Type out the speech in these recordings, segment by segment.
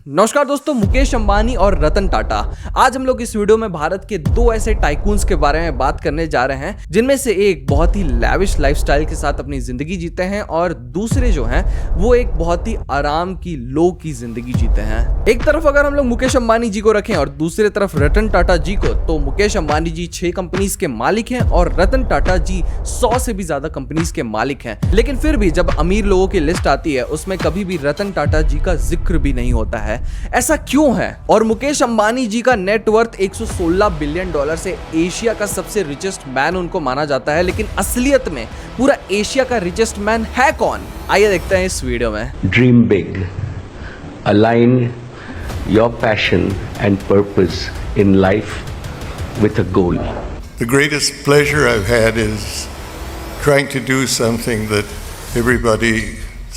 नमस्कार दोस्तों, मुकेश अंबानी और रतन टाटा। आज हम लोग इस वीडियो में भारत के दो ऐसे टाइकून्स के बारे में बात करने जा रहे हैं जिनमें से एक बहुत ही लैविश लाइफस्टाइल के साथ अपनी जिंदगी जीते हैं और दूसरे जो हैं वो एक बहुत ही आराम की लो की जिंदगी जीते हैं। एक तरफ अगर हम लोग मुकेश अंबानी जी को रखें और दूसरे तरफ रतन टाटा जी को, तो मुकेश अंबानी जी 6 कंपनीज के मालिक हैं और रतन टाटा जी 100 से भी ज्यादा कंपनीज के मालिक हैं। लेकिन फिर भी जब अमीर लोगों की लिस्ट आती है उसमें कभी भी रतन टाटा जी का जिक्र भी नहीं होता है। ऐसा क्यों है? और मुकेश अंबानी जी का नेटवर्थ 116 बिलियन डॉलर से एशिया का सबसे रिचेस्ट मैन उनको माना जाता है, लेकिन असलियत में पूरा एशिया का रिचेस्ट मैन है कौन? आइए देखते हैं इस वीडियो में। Dream big. Align your passion and purpose in life with a goal. The greatest pleasure I've had is trying to do something that everybody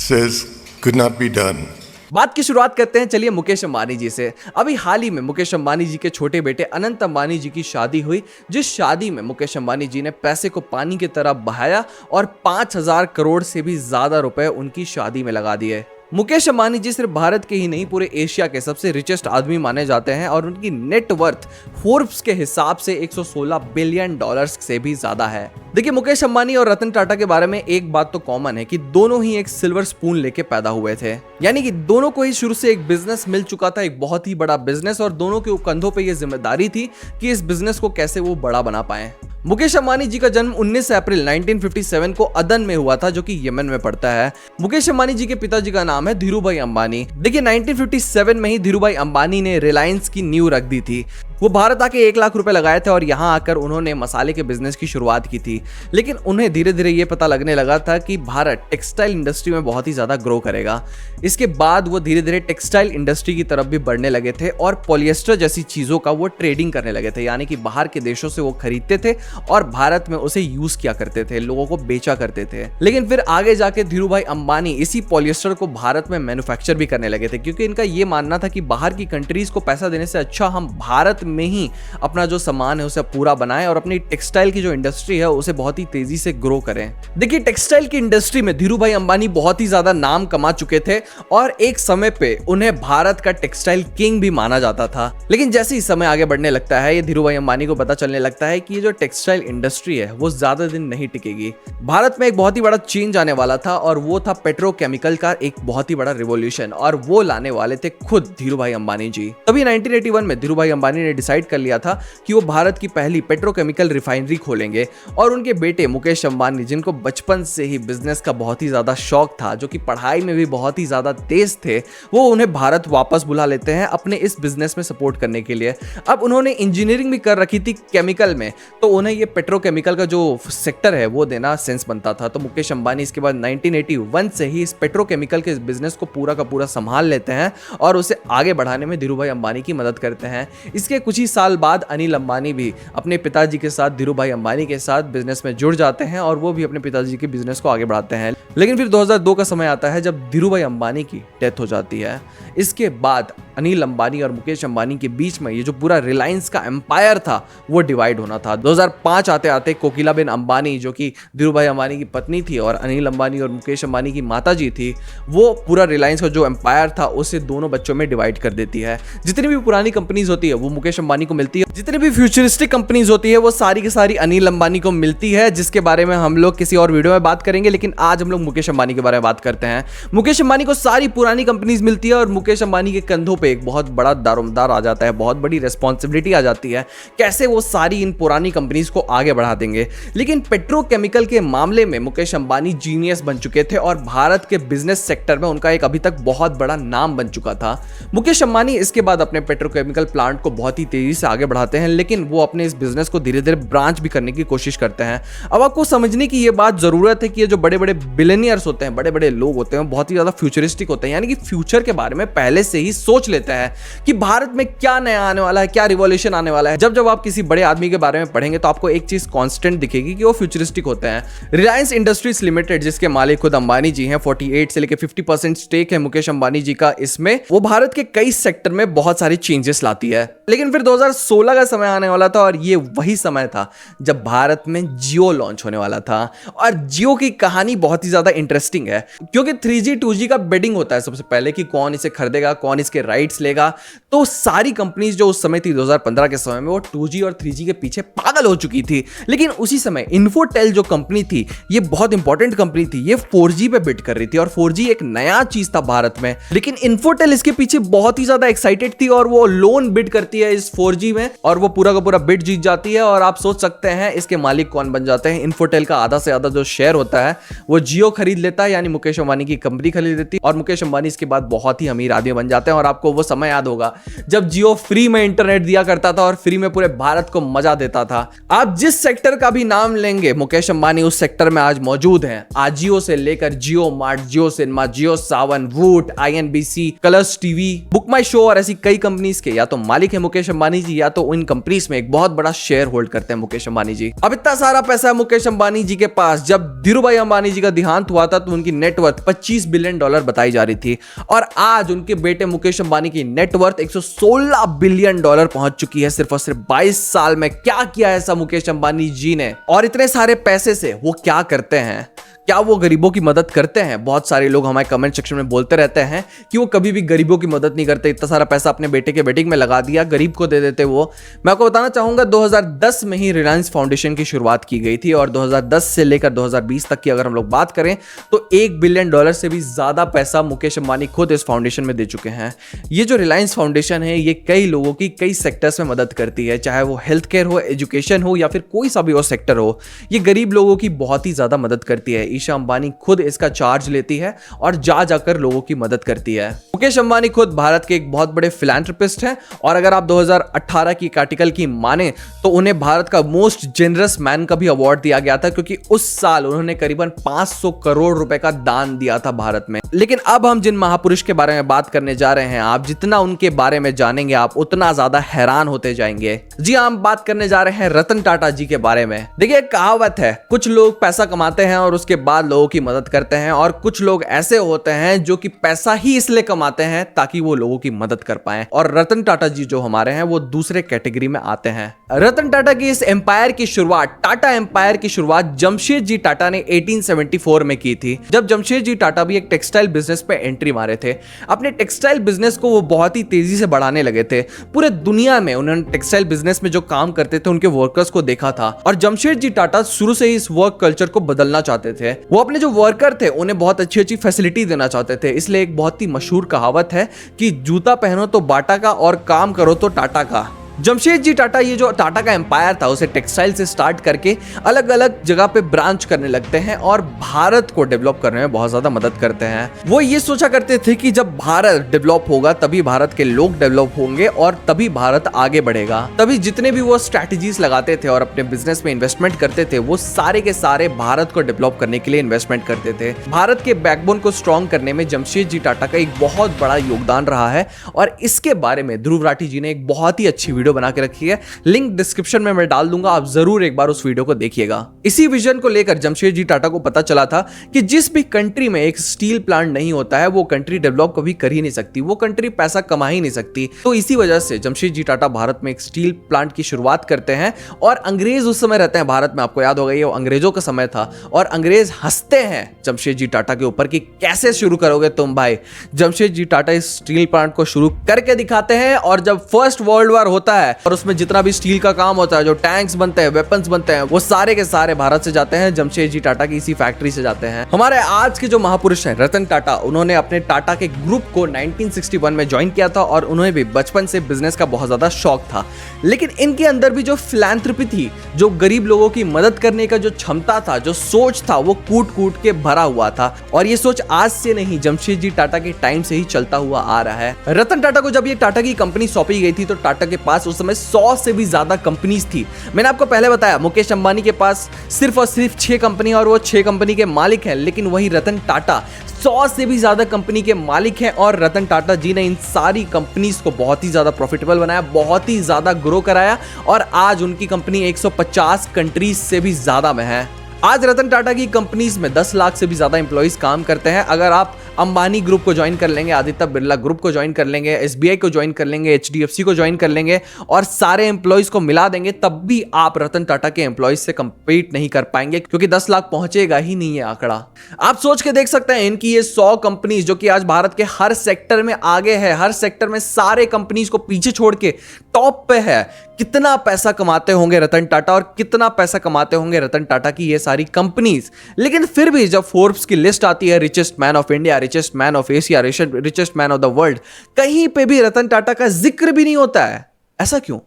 says could not be done. बात की शुरुआत करते हैं चलिए मुकेश अंबानी जी से। अभी हाल ही में मुकेश अंबानी जी के छोटे बेटे अनंत अंबानी जी की शादी हुई, जिस शादी में मुकेश अंबानी जी ने पैसे को पानी की तरह बहाया और 5,000 करोड़ से भी ज्यादा रुपए उनकी शादी में लगा दिए। मुकेश अंबानी जी सिर्फ भारत के ही नहीं पूरे एशिया के सबसे रिचेस्ट आदमी माने जाते हैं और उनकी नेटवर्थ फोर्ब्स के हिसाब से 116 बिलियन डॉलर्स से भी ज्यादा है। देखिए, मुकेश अंबानी और रतन टाटा के बारे में एक बात तो कॉमन है कि दोनों ही एक सिल्वर स्पून लेके पैदा हुए थे, यानी कि दोनों को ही शुरू से एक बिजनेस मिल चुका था, एक बहुत ही बड़ा बिजनेस, और दोनों के कंधों पे ये जिम्मेदारी थी कि इस बिजनेस को कैसे वो बड़ा बना पाए। मुकेश अंबानी जी का जन्म 19 अप्रैल 1957 को अदन में हुआ था, जो कि यमन में पड़ता है। मुकेश अंबानी जी के पिताजी का नाम है धीरूभाई अंबानी। देखिए, 1957 में ही धीरूभाई अंबानी ने रिलायंस की नींव रख दी थी। वो भारत आके 1 लाख रुपए लगाए थे और यहाँ आकर उन्होंने मसाले के बिजनेस की शुरुआत की थी। लेकिन उन्हें धीरे धीरे ये पता लगने लगा था कि भारत टेक्सटाइल इंडस्ट्री में बहुत ही ज्यादा ग्रो करेगा। इसके बाद वो धीरे धीरे टेक्सटाइल इंडस्ट्री की तरफ भी बढ़ने लगे थे और पॉलिएस्टर जैसी चीजों का वो ट्रेडिंग करने लगे थे, यानी कि बाहर के देशों से वो खरीदते थे और भारत में उसे यूज किया करते थे, लोगों को बेचा करते थे। लेकिन फिर आगे जाके धीरूभाई अंबानी इसी पॉलिएस्टर को भारत में मैन्युफैक्चर भी करने लगे थे, क्योंकि इनका ये मानना था कि बाहर की कंट्रीज को पैसा देने से अच्छा हम भारत में ही अपना जो सामान है उसे पूरा बनाएं और अपनी टेक्सटाइल की जो इंडस्ट्री है उसे बहुत ही तेजी से ग्रो करें। देखिए, टेक्सटाइल की इंडस्ट्री में धीरूभाई अंबानी बहुत ही ज्यादा नाम कमा चुके थे और एक समय पे उन्हें भारत का टेक्सटाइल किंग भी माना जाता था। लेकिन जैसे ही समय आगे बढ़ने लगता है, ये धीरूभाई अंबानी को पता चलने लगता है कि ये जो टेक्सटाइल इंडस्ट्री है वो ज्यादा दिन नहीं टिकेगी। भारत में एक बहुत ही बड़ा चेंज आने वाला था और वो था पेट्रोकेमिकल का एक बहुत ही बड़ा रिवॉल्यूशन, और वो लाने वाले थे खुद धीरूभाई अंबानी जी। तभी 1981 में धीरूभाई अंबानी ने डिसाइड कर लिया था कि वो भारत की पहली पेट्रोकेमिकल रिफाइनरी खोलेंगे और उनके बेटे मुकेश अंबानी, जिनको बचपन से ही बिजनेस का बहुत ही ज्यादा शौक था, जो कि पढ़ाई में भी बहुत ही ज्यादा तेज थे, वो उन्हें भारत वापस बुला लेते हैं अपने इस बिजनेस में सपोर्ट करने के लिए। अब उन्होंने इंजीनियरिंग भी कर रखी थी केमिकल में, तो उन्हें ये पेट्रोकेमिकल का जो सेक्टर है वो देना सेंस बनता था। तो मुकेश अंबानी इसके बाद 1981 से ही इस पेट्रोकेमिकल के बिजनेस को पूरा का पूरा संभाल लेते हैं और उसे आगे बढ़ाने में धीरूभाई अंबानी की मदद करते हैं। इसके कुछ ही साल बाद अनिल अंबानी भी अपने पिताजी के साथ धीरूभाई अंबानी के साथ बिजनेस में जुड़ जाते हैं और वो भी अपने पिताजी के बिजनेस को आगे बढ़ाते हैं। लेकिन फिर 2002 का समय आता है जब धीरूभाई अंबानी की डेथ हो जाती है। इसके बाद अनिल अंबानी और मुकेश अंबानी के बीच में ये जो पूरा रिलायंस का एम्पायर था वो डिवाइड होना था। 2005 आते आते कोकिलाबेन अंबानी, जो कि धीरूभाई अंबानी की पत्नी थी और अनिल अंबानी और मुकेश अंबानी की माताजी थी, वो पूरा रिलायंस का जो एम्पायर था उसे दोनों बच्चों में डिवाइड कर देती है। जितनी भी पुरानी कंपनीज होती है वो मुकेश अंबानी को मिलती है, जितनी भी फ्यूचरिस्टिक कंपनीज होती है वो सारी की सारी अनिल अंबानी को मिलती है, जिसके बारे में हम लोग किसी और वीडियो में बात करेंगे। लेकिन आज हम लोग मुकेश अंबानी के बारे में बात करते हैं। मुकेश अंबानी को सारी पुरानी कंपनीज मिलती है और मुकेश अंबानी के कंधों पे एक बहुत बड़ा दारोमदार आ जाता है, बहुत बड़ी रिस्पॉन्सिबिलिटी आ जाती है, कैसे वो सारी इन पुरानी कंपनीज को आगे बढ़ा देंगे। लेकिन पेट्रोकेमिकल के मामले में मुकेश अंबानी जीनियस बन चुके थे और भारत के बिजनेस सेक्टर में उनका एक अभी तक बहुत बड़ा नाम बन चुका था। मुकेश अंबानी इसके बाद अपने पेट्रोकेमिकल प्लांट को बहुत ही तेजी से आगे बढ़ाते हैं, लेकिन वो अपने इस बिजनेस को धीरे धीरे ब्रांच भी करने की कोशिश करते हैं। अब आपको समझने की ये बात जरूरत है कि ये जो बड़े बड़े बिलियनियर्स होते हैं, बड़े बड़े लोग होते हैं, बहुत ही ज्यादा फ्यूचरिस्टिक होते हैं, यानी कि फ्यूचर के बारे में पहले से ही सोच लेते हैं कि भारत में क्या नया आने वाला है, क्या रिवॉल्यूशन आने वाला है। जब आप किसी बड़े आदमी के बारे में पढ़ेंगे तो आपको एक चीज कांस्टेंट दिखेगी कि वो फ्यूचरिस्टिक होते हैं। रिलायंस इंडस्ट्रीज लिमिटेड, जिसके मालिक खुद अंबानी जी हैं, 48 से लेकर 50% स्टेक है मुकेश अंबानी जी का इसमें, वो भारत के कई सेक्टर में बहुत सारी चेंजेस लाती है। लेकिन फिर 2016 का समय आने वाला था और ये वही समय था जब भारत में जियो लॉन्च होने वाला था। और जियो की कहानी बहुत ही ज्यादा इंटरेस्टिंग है, क्योंकि 3G 2G का बेडिंग होता है सबसे पहले कि कौन इसे खरीदेगा, कौन इसके राइट राइट्स लेगा। तो सारी कंपनीज जो उस समय थी 2015 के समय में, वो 2G और 3G के पीछे पागल हो चुकी थी। लेकिन उसी समय इन्फोटेल जो कंपनी थी, ये बहुत इंपॉर्टेंट कंपनी थी, ये 4G पे बिड कर रही थी और 4G एक नया चीज था भारत में। लेकिन इन्फोटेल इसके पीछे बहुत ही ज्यादा एक्साइटेड थी और वो लोन बिड करती है इस 4G में और वो पूरा का पूरा बिड जीत जाती है। और आप सोच सकते हैं इसके मालिक कौन बन जाते हैं। इन्फोटेल का आधा से ज्यादा जो शेयर होता है वो जियो खरीद लेता है, यानी मुकेश अंबानी की कंपनी खरीद लेती है और मुकेश अंबानी इसके बाद बहुत ही अमीर आदमी बन जाते हैं। और आपको वो समय याद होगा जब जियो फ्री में इंटरनेट दिया करता था और फ्री में पूरे भारत को मजा देता था। आप जिस सेक्टर का भी नाम लेंगे, मुकेश अंबानी उस सेक्टर में आज मौजूद हैं। आजियो से लेकर जियो मार्ट, जियो सिनेमा, जियो सावन, वूट, INBC, कलर्स टीवी, बुक माई शो और ऐसी कई कंपनीज के या तो मालिक है मुकेश अंबानी जी, या तो इन कंपनीज में एक बहुत बड़ा शेयर होल्ड करते हैं मुकेश अंबानी जी। अब इतना सारा पैसा है मुकेश अंबानी जी के पास। जब धीरूभाई अंबानी जी का देहांत हुआ था तो उनकी नेटवर्थ $25 बिलियन बताई जा रही थी और आज उनके बेटे मुकेश अंबानी की नेटवर्थ $116 बिलियन पहुंच चुकी है सिर्फ और सिर्फ 22 साल में। क्या किया ऐसा मुकेश अंबानी जी ने, और इतने सारे पैसे से वो क्या करते हैं? क्या वो गरीबों की मदद करते हैं? बहुत सारे लोग हमारे कमेंट सेक्शन में बोलते रहते हैं कि वो कभी भी गरीबों की मदद नहीं करते। इतना सारा पैसा अपने बेटे के बेटिंग में लगा दिया, गरीब को दे देते वो। मैं आपको बताना चाहूंगा 2010 में ही रिलायंस फाउंडेशन की शुरुआत की गई थी और 2010 से लेकर 2020 तक की अगर हम लोग बात करें तो $1 बिलियन से भी ज्यादा पैसा मुकेश अंबानी खुद इस फाउंडेशन में दे चुके हैं। ये जो रिलायंस फाउंडेशन है ये कई लोगों की कई सेक्टर्स में मदद करती है, चाहे वो हेल्थ केयर हो, एजुकेशन हो या फिर कोई सा भी और सेक्टर हो। ये गरीब लोगों की बहुत ही ज्यादा मदद करती है। ईशा अंबानी खुद इसका चार्ज लेती है और जाकर लोगों की मदद करती है। मुकेश अंबानी खुद भारत के एक बहुत बड़े फिलैंथ्रोपिस्ट हैं और अगर आप 2018 की एक आर्टिकल की माने तो उन्हें भारत का मोस्ट जेनरस मैन का भी अवार्ड दिया गया था, क्योंकि उस साल उन्होंने करीबन 500 करोड़ रुपए का दान दिया था भारत में। लेकिन अब हम जिन महापुरुष के बारे में बात करने जा रहे हैं, आप जितना उनके बारे में जानेंगे आप उतना ज्यादा हैरान होते जाएंगे। जी हाँ, हम बात करने जा रहे हैं रतन टाटा जी के बारे में। देखिए, कहावत है, कुछ लोग पैसा कमाते हैं और उसके बाद लोगों की मदद करते हैं और कुछ लोग ऐसे होते हैं जो कि पैसा ही इसलिए कमाते हैं ताकि वो लोगों की मदद कर पाएं। और रतन टाटा जी जो हमारे हैं वो दूसरे कैटेगरी में आते हैं। रतन टाटा की इस एम्पायर की शुरुआत, टाटा एम्पायर की शुरुआत जमशेद जी टाटा ने 1874 में की थी, जब जमशेद जी टाटा भी एक टेक्सटाइल बिजनेस पे एंट्री मारे थे। अपने टेक्सटाइल बिजनेस को वो बहुत ही तेजी से बढ़ाने लगे थे। पूरे दुनिया में उन्होंने टेक्सटाइल बिजनेस में जो काम करते थे उनके वर्कर्स को देखा था और जमशेद जी टाटा शुरू से ही इस वर्क कल्चर को बदलना चाहते थे। वो अपने जो वर्कर थे उन्हें बहुत अच्छी अच्छी फैसिलिटी देना चाहते थे। इसलिए एक बहुत ही मशहूर कहावत है कि जूता पहनो तो बाटा का और काम करो तो टाटा का। जमशेद जी टाटा, ये जो टाटा का एम्पायर था उसे टेक्सटाइल से स्टार्ट करके अलग अलग जगह पे ब्रांच करने लगते हैं और भारत को डेवलप करने में बहुत ज्यादा मदद करते हैं। वो ये सोचा करते थे कि जब भारत डेवलप होगा तभी भारत के लोग डेवलप होंगे और तभी भारत आगे बढ़ेगा। तभी जितने भी वो स्ट्रैटेजीज लगाते थे और अपने बिजनेस में इन्वेस्टमेंट करते थे वो सारे के सारे भारत को डेवलप करने के लिए इन्वेस्टमेंट करते थे। भारत के बैकबोन को स्ट्रॉन्ग करने में जमशेद जी टाटा का एक बहुत बड़ा योगदान रहा है और इसके बारे में ध्रुव राठी जी ने एक बहुत ही अच्छी वीडियो बना के रखी है। लिंक डिस्क्रिप्शन में मैं डाल दूंगा, आप जरूर एक बार उस वीडियो को देखिएगा। इसी विजन को लेकर जमशेद जी टाटा को पता चला था कि जिस भी कंट्री में एक स्टील प्लांट नहीं होता है वो कंट्री डेवलप कभी कर ही नहीं सकती, वो कंट्री पैसा कमा ही नहीं सकती। तो इसी वजह से जमशेद जी टाटा भारत में एक स्टील प्लांट की शुरुआत करते हैं और अंग्रेज उस समय रहते हैं भारत में, आपको याद होगा ये अंग्रेजों का समय था और अंग्रेज हंसते हैं जमशेद जी टाटा के ऊपर कि कैसे शुरू करोगे तुम भाई। जमशेद जी टाटा इस स्टील प्लांट को शुरू करके दिखाते हैं और जब फर्स्ट वर्ल्ड वॉर होता है और उसमें जितना भी स्टील का काम होता है, जो टैंक्स बनते हैं, वेपन्स बनते हैं, वो सारे के सारे भारत से जाते हैं, जमशेद जी टाटा की इसी फैक्ट्री से जाते हैं। हमारे आज के जो महापुरुष हैं रतन टाटा, उन्होंने अपने टाटा के ग्रुप को 1961 में ज्वाइन किया था और उन्हें भी बचपन से बिजनेस का बहुत ज्यादा शौक था। लेकिन इनके अंदर भी जो फिलैंथ्रोपी थी, जो गरीब लोगों की मदद करने का जो क्षमता था, जो सोच था, वो कूट कूट के भरा हुआ था और ये सोच आज से नहीं, जमशेद जी टाटा के टाइम से ही चलता हुआ आ रहा है। रतन टाटा को जब ये टाटा की कंपनी सौंपी गई थी तो टाटा के पास उस समय 100 से भी ज्यादा कंपनीज थी। मैंने आपको पहले बताया मुकेश अंबानी के पास सिर्फ और सिर्फ 6 कंपनी और वो 6 कंपनी के मालिक हैं, लेकिन वही रतन टाटा 100 से भी ज्यादा कंपनी के मालिक हैं और रतन टाटा जी ने इन सारी कंपनीज को बहुत ही ज्यादा प्रॉफिटेबल बनाया, बहुत ही ज्यादा ग्रो कराया और आज उनकी कंपनी 150 कंट्रीज से भी ज्यादा में है। आज रतन टाटा की कंपनीज में 10 लाख से भी ज्यादा एम्प्लॉइज काम करते हैं। अगर आप अंबानी ग्रुप को ज्वाइन कर लेंगे, आदित्य बिरला ग्रुप को ज्वाइन कर लेंगे, एसबीआई को ज्वाइन कर लेंगे, एचडीएफसी को ज्वाइन कर लेंगे और सारे एम्प्लॉइज को मिला देंगे, तब भी आप रतन टाटा के एम्प्लॉइज से कंपीट नहीं कर पाएंगे, क्योंकि 10 लाख पहुंचेगा ही नहीं है आंकड़ा। आप सोच के देख सकते हैं इनकी ये 100 कंपनीज जो कि आज भारत के हर सेक्टर में आगे है, हर सेक्टर में सारे कंपनीज को पीछे छोड़ के टॉप पे है, कितना पैसा कमाते होंगे रतन टाटा और कितना पैसा कमाते होंगे रतन टाटा की ये सारी कंपनीज। लेकिन फिर भी जब फोर्ब्स की लिस्ट आती है, richest man of India, richest man of Asia, richest man of the world, कहीं पे भी रतन टाटा का जिक्र भी नहीं होता है। ऐसा क्यों?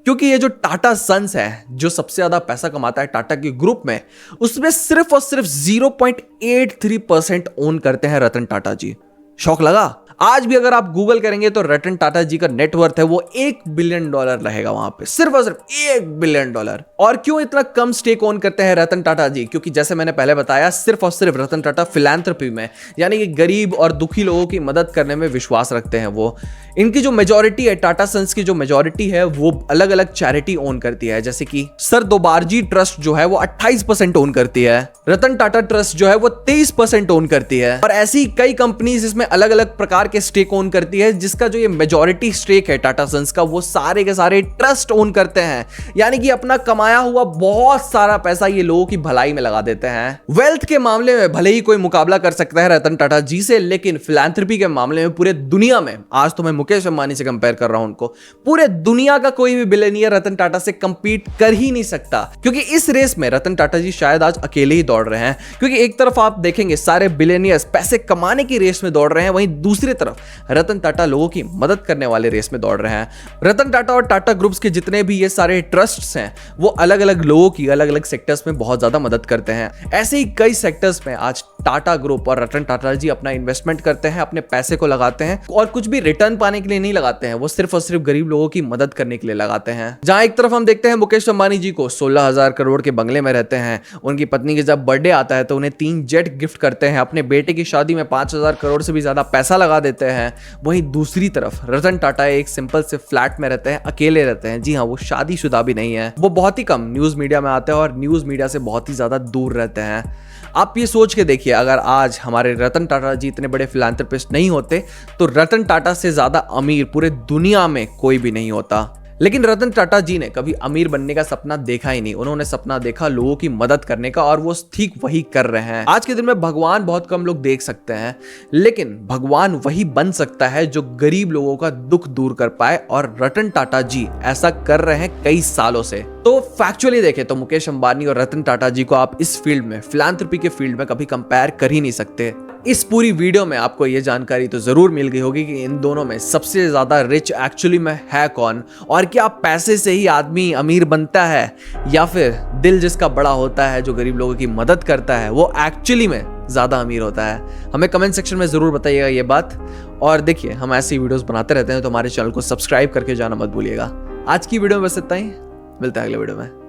क्योंकि ये जो टाटा सन्स है, जो सबसे ज्यादा पैसा कमाता है टाटा के ग्रुप में, उसमें सिर्फ और सिर्फ 0.83% ओन करते हैं रतन टाटा जी। शौक लगा? आज भी अगर आप गूगल करेंगे तो रतन टाटा जी का नेटवर्थ है वो $1 बिलियन रहेगा वहां पे, सिर्फ और सिर्फ $1 बिलियन। और क्यों इतना कम स्टेक ओन करते हैं रतन टाटा जी? क्योंकि जैसे मैंने पहले बताया, सिर्फ और सिर्फ रतन टाटा फिलैंथ्रोपी में, यानी कि गरीब और दुखी लोगों की मदद करने में विश्वास रखते हैं। वो इनकी जो मेजॉरिटी है, टाटा सन्स की जो मेजॉरिटी है, वो अलग अलग चैरिटी ओन करती है। जैसे कि सर दोबारजी ट्रस्ट जो है वो 28% ओन करती है, रतन टाटा ट्रस्ट जो है वो 23% ओन करती है, और ऐसी कई कंपनीज इसमें अलग अलग प्रकार के स्टेक ओन करती है, जिसका जो ये मेजॉरिटी स्टेक है टाटा सन्स का, वो सारे के सारे ट्रस्ट ओन करते हैं। यानी कि अपना कमाया हुआ बहुत सारा पैसा ये लोगों की भलाई में लगा देते हैं। वेल्थ के मामले में भले ही कोई मुकाबला कर सकता है रतन टाटा जी से, लेकिन फिलैंथ्रोपी के मामले में पूरे दुनिया में, आज तो मैं मुकेश अंबानी से कंपेयर कर रहा हूं उनको, पूरे दुनिया का कोई भी बिलियनियर रतन टाटा से कंपीट कर ही नहीं सकता। क्योंकि इस रेस में रतन टाटा जी शायद आज अकेले ही दौड़ रहे हैं। क्योंकि एक तरफ आप देखेंगे सारे बिलियनियर्स पैसे कमाने की रेस में दौड़ रहे हैं, वहीं दूसरी तरफ रतन टाटा लोगों की मदद करने वाले रेस में दौड़ रहे हैं। रतन टाटा और टाटा ग्रुप्स के जितने भी ये सारे ट्रस्ट्स हैं, वो अलग अलग लोगों की अलग अलग सेक्टर्स में बहुत ज्यादा मदद करते हैं। ऐसे ही कई सेक्टर्स में आज टाटा ग्रुप और रतन टाटा जी अपना इन्वेस्टमेंट करते हैं, अपने पैसे को लगाते हैं, और कुछ भी रिटर्न पाने के लिए नहीं लगाते हैं, वो सिर्फ और सिर्फ गरीब लोगों की मदद करने के लिए लगाते हैं। जहां एक तरफ हम देखते हैं मुकेश अंबानी जी को 16,000 करोड़ के बंगले में रहते हैं, उनकी पत्नी के जब बर्थडे आता है तो उन्हें 3 जेट गिफ्ट करते हैं, अपने बेटे की शादी में 5,000 करोड़ से भी ज्यादा पैसा लगा देते हैं। वहीं दूसरी तरफ रतन टाटा एक सिंपल से फ्लैट में रहते हैं, अकेले रहते हैं। जी हाँ, वो शादीशुदा भी नहीं है, वो बहुत ही कम न्यूज मीडिया में आते हैं और न्यूज मीडिया से बहुत ही ज्यादा दूर रहते हैं। आप ये सोच के देखिए, अगर आज हमारे रतन टाटा जी इतने बड़े फिलैंथ्रोपिस्ट नहीं होते तो रतन टाटा से ज्यादा अमीर पूरे दुनिया में कोई भी नहीं होता। लेकिन रतन टाटा जी ने कभी अमीर बनने का सपना देखा ही नहीं, उन्होंने सपना देखा लोगों की मदद करने का, और वो ठीक वही कर रहे हैं। आज के दिन में भगवान बहुत कम लोग देख सकते हैं, लेकिन भगवान वही बन सकता है जो गरीब लोगों का दुख दूर कर पाए, और रतन टाटा जी ऐसा कर रहे हैं कई सालों से। तो फैक्चुअली देखें तो मुकेश अंबानी और रतन टाटा जी को आप इस फील्ड में, फिलैंथ्रोपी के फील्ड में कभी कंपेयर कर ही नहीं सकते। इस पूरी वीडियो में आपको ये जानकारी तो जरूर मिल गई होगी कि इन दोनों में सबसे ज्यादा रिच एक्चुअली में है कौन, और क्या पैसे से ही आदमी अमीर बनता है, या फिर दिल जिसका बड़ा होता है, जो गरीब लोगों की मदद करता है, वो एक्चुअली में ज्यादा अमीर होता है। हमें कमेंट सेक्शन में जरूर बताइएगा ये बात। और देखिए, हम ऐसी वीडियोस बनाते रहते हैं, तो हमारे चैनल को सब्सक्राइब करके जाना मत भूलिएगा। आज की वीडियो में बस इतना ही, मिलते हैं अगले वीडियो में।